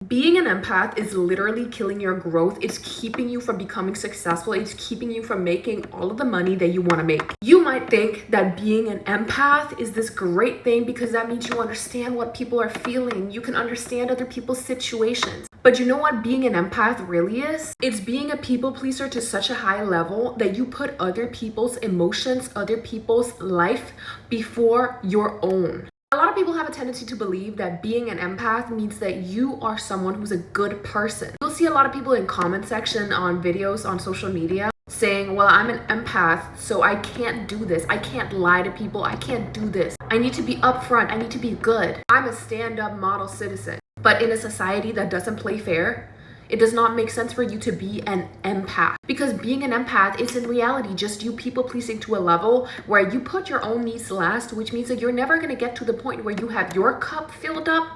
Being an empath is literally killing your growth. It's keeping you from becoming successful. It's keeping you from making all of the money that you want to make. You might think that being an empath is this great thing because that means you understand what people are feeling. You can understand other people's situations. But you know what being an empath really is? It's being a people pleaser to such a high level that you put other people's emotions, other people's life before your own. A lot of people have a tendency to believe that being an empath means that you are someone who's a good person. You'll see a lot of people in comment section on videos on social media saying, well, I'm an empath, so I can't do this. I can't lie to people. I can't do this. I need to be upfront. I need to be good. I'm a stand-up model citizen. But in a society that doesn't play fair, it does not make sense for you to be an empath, because being an empath is in reality just you people pleasing to a level where you put your own needs last, which means that you're never going to get to the point where you have your cup filled up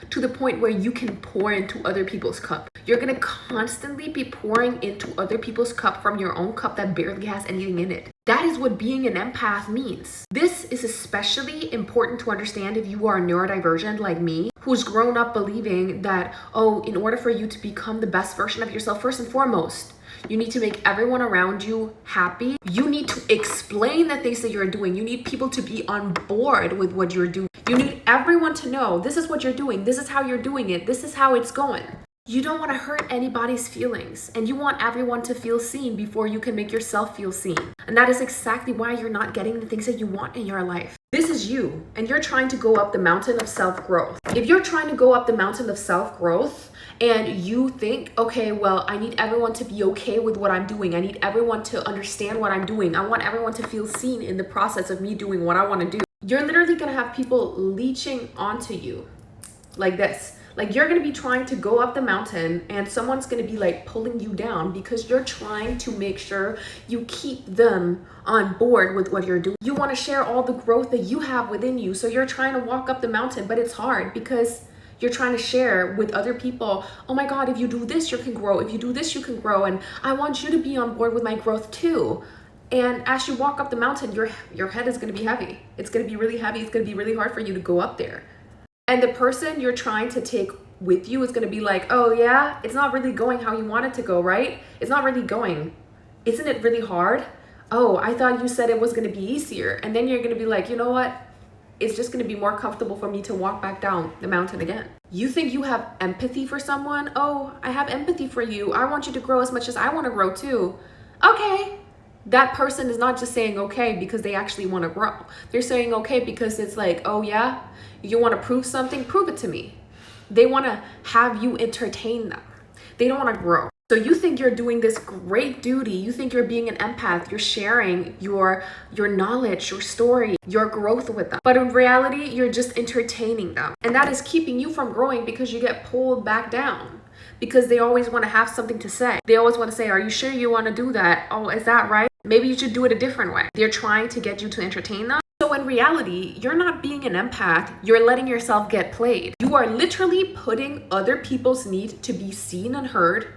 to the point where you can pour into other people's cup. You're going to constantly be pouring into other people's cup from your own cup that barely has anything in it. That is what being an empath means. This is especially important to understand if you are a neurodivergent like me, who's grown up believing that, oh, in order for you to become the best version of yourself, first and foremost, you need to make everyone around you happy. You need to explain the things that you're doing. You need people to be on board with what you're doing. You need everyone to know this is what you're doing. This is how you're doing it. This is how it's going. You don't want to hurt anybody's feelings, and you want everyone to feel seen before you can make yourself feel seen. And that is exactly why you're not getting the things that you want in your life. This is you, and you're trying to go up the mountain of self-growth. If you're trying to go up the mountain of self-growth and you think, okay, well, I need everyone to be okay with what I'm doing. I need everyone to understand what I'm doing. I want everyone to feel seen in the process of me doing what I want to do. You're literally going to have people leeching onto you like this. Like, you're going to be trying to go up the mountain and someone's going to be like pulling you down because you're trying to make sure you keep them on board with what you're doing. You want to share all the growth that you have within you. So you're trying to walk up the mountain, but it's hard because you're trying to share with other people, oh my God, if you do this, you can grow. If you do this, you can grow. And I want you to be on board with my growth too. And as you walk up the mountain, your head is going to be heavy. It's going to be really heavy. It's going to be really hard for you to go up there. And the person you're trying to take with you is going to be like, oh yeah, it's not really going how you want it to go, right? It's not really going. Isn't it really hard? Oh, I thought you said it was going to be easier. And then you're going to be like, you know what? It's just going to be more comfortable for me to walk back down the mountain again. You think you have empathy for someone? Oh, I have empathy for you. I want you to grow as much as I want to grow too. Okay. That person is not just saying okay because they actually want to grow. They're saying okay because it's like, oh yeah, you want to prove something? Prove it to me. They want to have you entertain them. They don't want to grow. So you think you're doing this great duty. You think you're being an empath. You're sharing your knowledge, your story, your growth with them. But in reality, you're just entertaining them. And that is keeping you from growing because you get pulled back down. Because they always want to have something to say. They always want to say, are you sure you want to do that? Oh, is that right? Maybe you should do it a different way. They're trying to get you to entertain them. So in reality, you're not being an empath. You're letting yourself get played. You are literally putting other people's need to be seen and heard,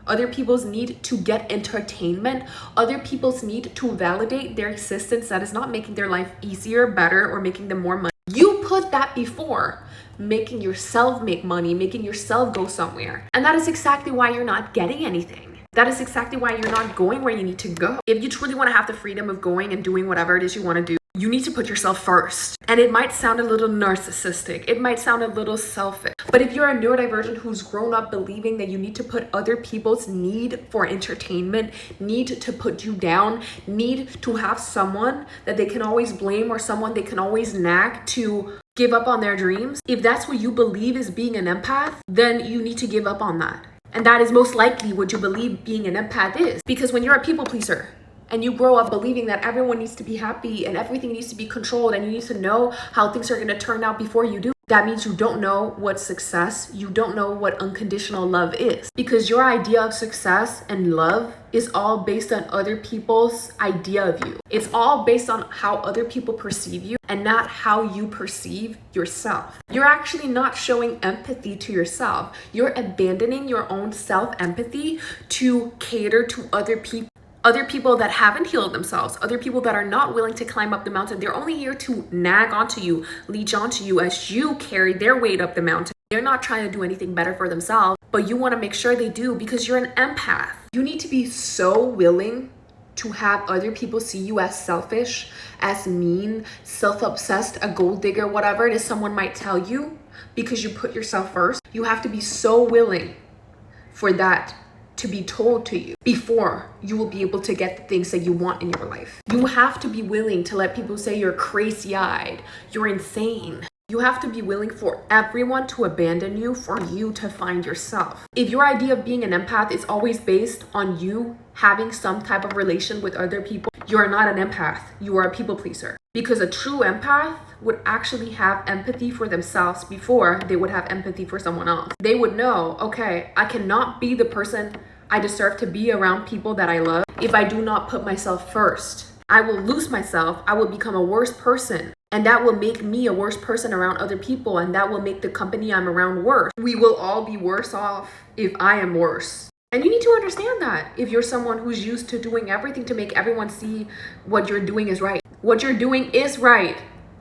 other people's need to get entertainment, other people's need to validate their existence that is not making their life easier, better, or making them more money. You put that before making yourself make money, making yourself go somewhere. And that is exactly why you're not getting anything. That is exactly why you're not going where you need to go. If you truly want to have the freedom of going and doing whatever it is you want to do, you need to put yourself first. And it might sound a little narcissistic. It might sound a little selfish. But if you're a neurodivergent who's grown up believing that you need to put other people's need for entertainment, need to put you down, need to have someone that they can always blame or someone they can always nag to give up on their dreams, if that's what you believe is being an empath, then you need to give up on that. And that is most likely what you believe being an empath is. Because when you're a people pleaser, and you grow up believing that everyone needs to be happy and everything needs to be controlled and you need to know how things are going to turn out before you do, that means you don't know what success, you don't know what unconditional love is. Because your idea of success and love is all based on other people's idea of you. It's all based on how other people perceive you and not how you perceive yourself. You're actually not showing empathy to yourself. You're abandoning your own self-empathy to cater to other people. Other people that haven't healed themselves, other people that are not willing to climb up the mountain. They're only here to nag onto you, leech onto you as you carry their weight up the mountain. They're not trying to do anything better for themselves, but you want to make sure they do because you're an empath. You need to be so willing to have other people see you as selfish, as mean, self-obsessed, a gold digger, whatever it is someone might tell you, because you put yourself first. You have to be so willing for that to be told to you before you will be able to get the things that you want in your life. You have to be willing to let people say you're crazy-eyed, you're insane. You have to be willing for everyone to abandon you for you to find yourself. If your idea of being an empath is always based on you having some type of relation with other people, you are not an empath. You are a people pleaser. Because a true empath would actually have empathy for themselves before they would have empathy for someone else. They would know, okay, I cannot be the person I deserve to be around people that I love if I do not put myself first. I will lose myself. I will become a worse person. And that will make me a worse person around other people. And that will make the company I'm around worse. We will all be worse off if I am worse. And you need to understand that if you're someone who's used to doing everything to make everyone see what you're doing is right. What you're doing is right.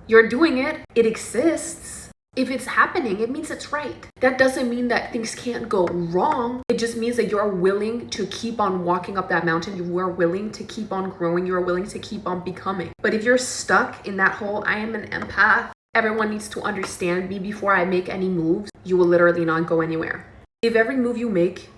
You're doing it. It exists. If it's happening, it means it's right. That doesn't mean that things can't go wrong. It just means that you're willing to keep on walking up that mountain. You are willing to keep on growing. You're willing to keep on becoming. But if you're stuck in that whole, I am an empath, everyone needs to understand me before I make any moves, you will literally not go anywhere. If every move you make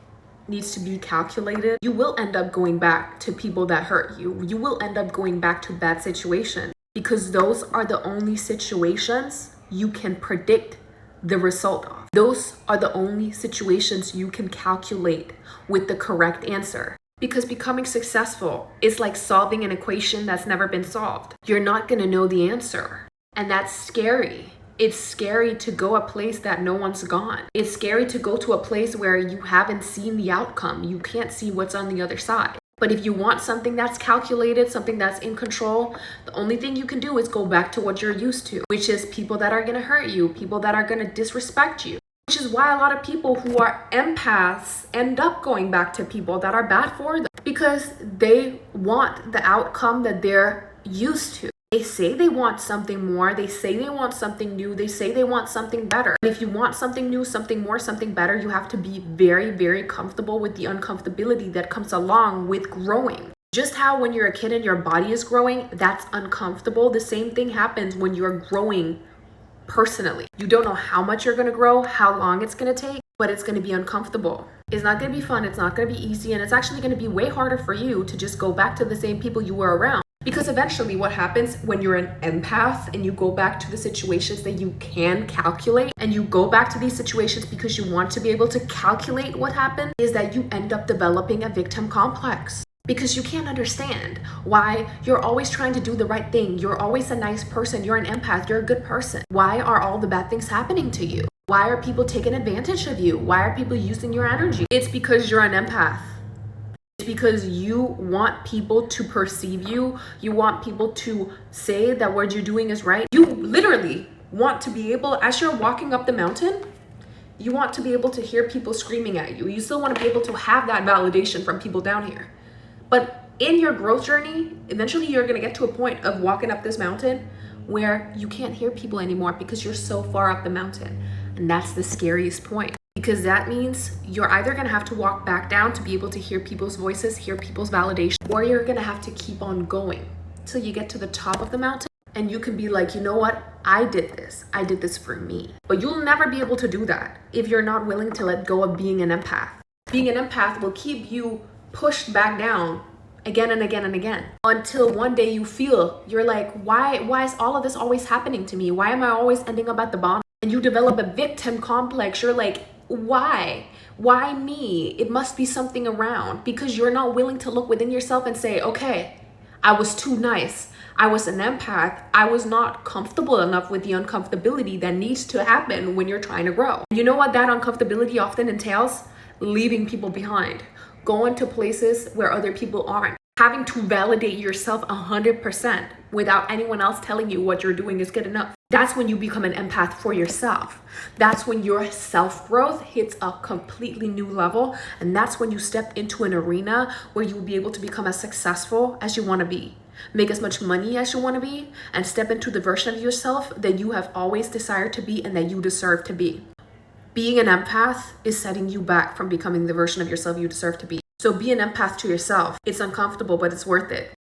needs to be calculated, you will end up going back to people that hurt you. You will end up going back to bad situations because those are the only situations you can predict the result of. Those are the only situations you can calculate with the correct answer. Because becoming successful is like solving an equation that's never been solved. You're not gonna know the answer. And that's scary. It's scary to go a place that no one's gone. It's scary to go to a place where you haven't seen the outcome. You can't see what's on the other side. But if you want something that's calculated, something that's in control, the only thing you can do is go back to what you're used to, which is people that are gonna hurt you, people that are gonna disrespect you. Which is why a lot of people who are empaths end up going back to people that are bad for them because they want the outcome that they're used to. They say they want something more. They say they want something new. They say they want something better. And if you want something new, something more, something better, you have to be very, very comfortable with the uncomfortability that comes along with growing. Just how when you're a kid and your body is growing, that's uncomfortable. The same thing happens when you're growing personally. You don't know how much you're going to grow, how long it's going to take, but it's going to be uncomfortable. It's not going to be fun. It's not going to be easy. And it's actually going to be way harder for you to just go back to the same people you were around. Because eventually what happens when you're an empath and you go back to the situations that you can calculate and you go back to these situations because you want to be able to calculate what happened is that you end up developing a victim complex. Because you can't understand why you're always trying to do the right thing. You're always a nice person. You're an empath. You're a good person. Why are all the bad things happening to you? Why are people taking advantage of you? Why are people using your energy? It's because you're an empath. It's because you want people to perceive you. You want people to say that what you're doing is right. You literally want to be able, as you're walking up the mountain, you want to be able to hear people screaming at you. You still want to be able to have that validation from people down here. But in your growth journey, eventually you're going to get to a point of walking up this mountain where you can't hear people anymore because you're so far up the mountain. And that's the scariest point. Because that means you're either going to have to walk back down to be able to hear people's voices, hear people's validation, or you're going to have to keep on going till you get to the top of the mountain and you can be like, you know what? I did this. I did this for me. But you'll never be able to do that if you're not willing to let go of being an empath. Being an empath will keep you pushed back down again and again and again until one day you feel you're like, why is all of this always happening to me? Why am I always ending up at the bottom? And you develop a victim complex. You're like, why me? It must be something around, because you're not willing to look within yourself and say, okay, I was too nice. I was an empath. I was not comfortable enough with the uncomfortability that needs to happen when you're trying to grow. You know what that uncomfortability often entails? Leaving people behind, going to places where other people aren't, having to validate yourself 100% without anyone else telling you what you're doing is good enough. That's when you become an empath for yourself. That's when your self-growth hits a completely new level. And that's when you step into an arena where you will be able to become as successful as you want to be, make as much money as you want to be, and step into the version of yourself that you have always desired to be and that you deserve to be. being an empath is setting you back from becoming the version of yourself you deserve to be. So be an empath to yourself. It's uncomfortable, but it's worth it.